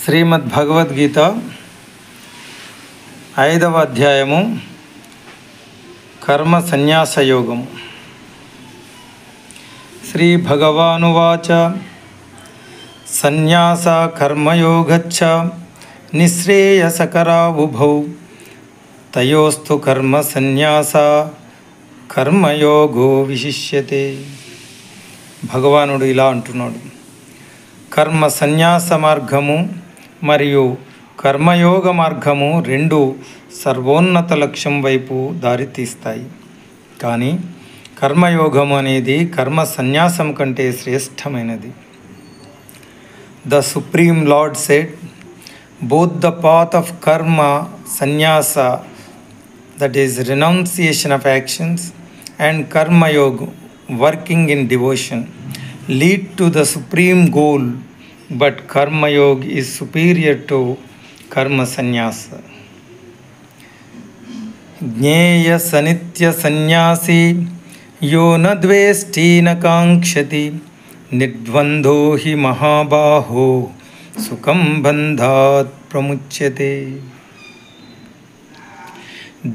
శ్రీమద్ భగవద్గీత 5వ అధ్యాయము కర్మ సన్యాస యోగం. శ్రీ భగవానువాచ సన్యాస కర్మయోగచ్చ నిశ్రేయసకరా ఉభౌ తయోస్తు కర్మ సన్యాస కర్మయోగో విశిష్యతే. భగవానుడు ఇలా అంటున్నాడు, కర్మ సన్యాస మార్గము మరియు కర్మయోగ మార్గము రెండు సర్వోన్నత లక్ష్యం వైపు దారితీస్తాయి. కానీ కర్మయోగం అనేది కర్మ సన్యాసం కంటే శ్రేష్టమైనది. The supreme lord said, both the path of కర్మ సన్యాస, that is renunciation of actions, and karma yoga, working in devotion, lead to the supreme goal, but karma yoga is superior to karma sannyasa. Jnaya sanitya sannyasi yo na dvesti na kankshati nidvandho hi mahabaho sukham bandhat pramuchyate.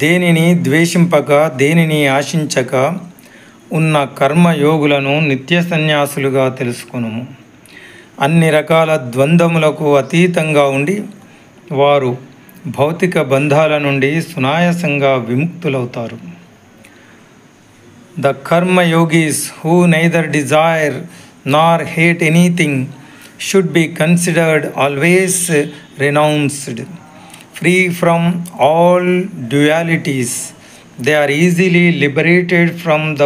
దేనిని ద్వేషింపక దేనిని ఆశించక ఉన్న కర్మయోగులను నిత్య సన్యాసులుగా తెలుసుకొనుము. అన్ని రకాల ద్వంద్వములకు అతీతంగా ఉండి వారు భౌతిక బంధాల నుండి సునాయాసంగా విముక్తులవుతారు. The karmayogis who neither desire nor hate anything should be considered always renounced, free from all dualities. They are easily liberated from the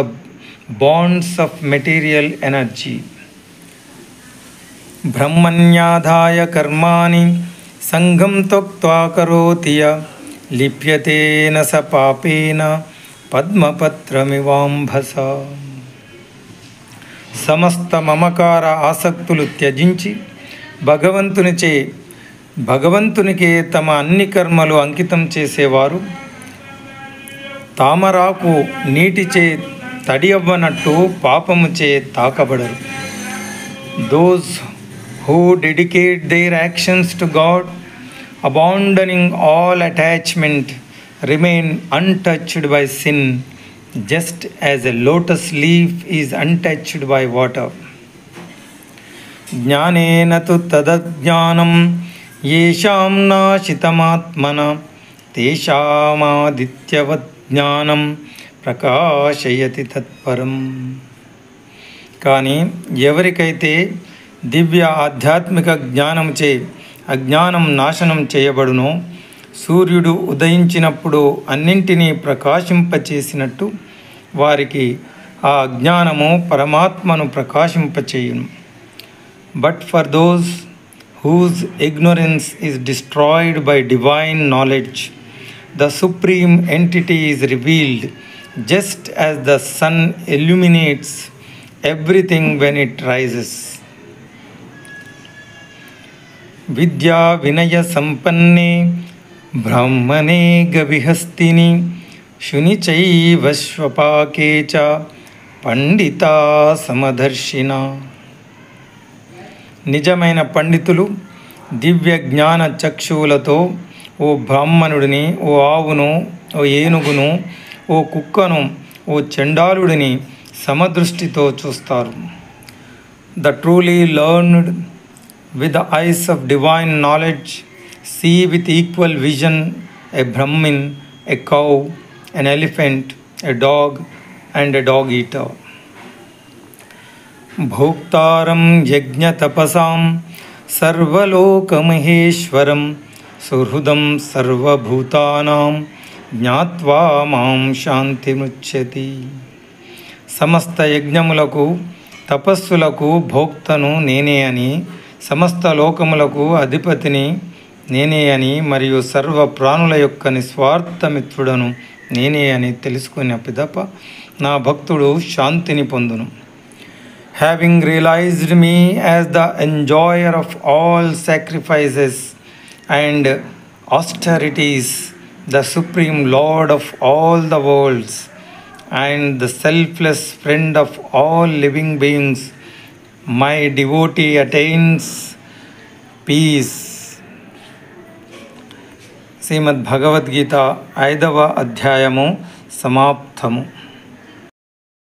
bonds of material energy. Brahmanyadhaya karmani sangam tyaktva karoti ya lipyate na sa papena padmapatramivambhasa. సమస్త మమకార ఆసక్తులు త్యజించి భగవంతునికే తమ అన్ని కర్మలు అంకితం చేసేవారు తామరాకు నీటిచే తడి అవ్వనట్టు పాపముచే తాకబడరు. Those who dedicate their actions to God, abandoning all attachment, remain untouched by sin, just as a lotus leaf is untouched by water. జ్ఞానేన తు తదజ్ఞానం యేషాం నాశితమాత్మన తేషామాదిత్యవత్ జ్ఞానం ప్రకాశయతి తత్పరం. కానీ ఎవరికైతే దివ్య ఆధ్యాత్మిక జ్ఞానంచే అజ్ఞానం నాశనం చేయబడునో, సూర్యుడు ఉదయించినప్పుడు అన్నింటినీ ప్రకాశింపచేసినట్టు వారికి ఆ అజ్ఞానము పరమాత్మను ప్రకాశింపచేయును. But for those whose ignorance is destroyed by divine knowledge, the supreme entity is revealed, just as the sun illuminates everything when it rises. Vidya vinaya sampanne brahmane gavihastini shunichaiva svapake cha pandita samadarshina. నిజమైన పండితులు దివ్య జ్ఞాన చక్షువులతో ఓ బ్రాహ్మణుడిని, ఓ ఆవును, ఓ ఏనుగును, ఓ కుక్కను, ఓ చండాలుడిని సమదృష్టితో చూస్తారు. The truly learned with the eyes of divine knowledge see with equal vision a Brahmin, a cow, an elephant, a dog and a dog eater. భోక్తారం యజ్ఞ తపసాం సర్వలోకమహేశ్వరం సుహృదం సర్వభూతానాం జ్ఞాత్వా మాం శాంతిముచ్యతి. సమస్త యజ్ఞములకు తపస్సులకు భోక్తను నేనే అని, సమస్త లోకములకు అధిపతిని నేనే అని, మరియు సర్వ ప్రాణుల యొక్క నిస్వార్థ మిత్రుడను నేనే అని తెలుసుకున్న పిదప నా భక్తుడు శాంతిని పొందును. Having realised me as the enjoyer of all sacrifices and austerities, the supreme lord of all the worlds and the selfless friend of all living beings, my devotee attains peace, Srimad Bhagavad Gita 5వ అధ్యాయము సమాప్తము.